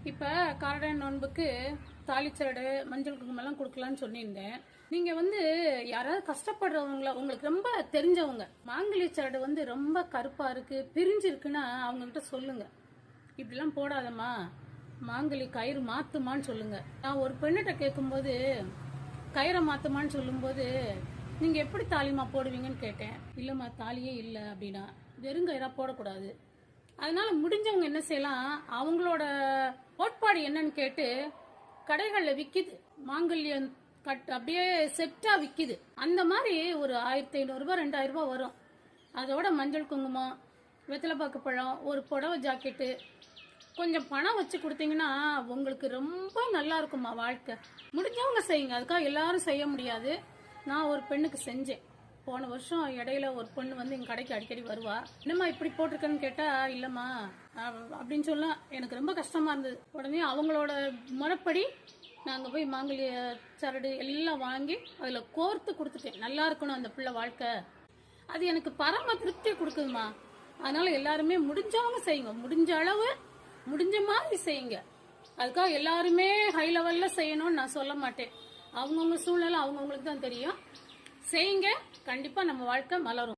இப்ப காரடை நோன்புக்கு தாலிச்சரடு மஞ்சள் குங்குமம் எல்லாம் கொடுக்கலான்னு சொல்லியிருந்தேன். நீங்க யாராவது கஷ்டப்படுறவங்கள உங்களுக்கு ரொம்ப தெரிஞ்சவங்க மாங்கல்ய சரடு ரொம்ப கருப்பா இருக்கு பிரிஞ்சு இருக்குன்னா அவங்க கிட்ட சொல்லுங்க. இப்படிலாம் போடாதம்மா, மாங்கல்ய கயிறு மாத்துமான்னு சொல்லுங்க. நான் ஒரு பெண்ணிட்ட கேட்கும்போது கயிறை மாத்துமான்னு சொல்லும்போது நீங்க எப்படி தாலிமா போடுவீங்கன்னு கேட்டேன். இல்லம்மா தாலியே இல்லை அப்படின்னா வெறும் கயிறா போடக்கூடாது. அதனால முடிஞ்சவங்க என்ன செய்யலாம், அவங்களோட கோட்பாடு என்னன்னு கேட்டு கடைகளில் விற்கிது மாங்கல்யம் அப்படியே செட்டா விற்கிது. அந்த மாதிரி ஒரு 1500 ரூபாய் 2000 ரூபாய் வரும். அதோட மஞ்சள் குங்குமம், வெத்தலைப்பாக்கு பழம், ஒரு புடவை ஜாக்கெட்டு, கொஞ்சம் பணம் வச்சு கொடுத்தீங்கன்னா உங்களுக்கு ரொம்ப நல்லா இருக்குமா வாழ்க்கை. முடிஞ்சவங்க செய்யுங்க, அதுக்காக எல்லாரும் செய்ய முடியாது. நான் ஒரு பெண்ணுக்கு செஞ்சேன். போன வருஷம் இடையில ஒரு பொண்ணு எங்க கடைக்கு அடிக்கடி வருவா. என்னம்மா இப்படி போட்டிருக்கேன்னு கேட்டா, இல்லம்மா அப்படின்னு சொல்ல எனக்கு ரொம்ப கஷ்டமா இருந்தது. உடனே அவங்களோட முறைப்படி நாங்க போய் மாங்கல்ய சரடு எல்லாம் வாங்கி அதுல கோர்த்து கொடுத்துட்டேன். நல்லா இருக்கணும் அந்த பிள்ளை வாழ்க்கை, அது எனக்கு பரம திருப்தி கொடுக்குதுமா. அதனால எல்லாருமே முடிஞ்சவங்க செய்யுங்க, முடிஞ்ச அளவு முடிஞ்ச மாதிரி செய்யுங்க. அதுக்காக எல்லாருமே ஹை லெவல்ல செய்யணும்னு நான் சொல்ல மாட்டேன். அவங்கவுங்க சூழ்நிலை அவங்கவுங்களுக்கு தான் தெரியும். செய்யுங்க, கண்டிப்பா நம்ம வாழ்க்கை மலரும்.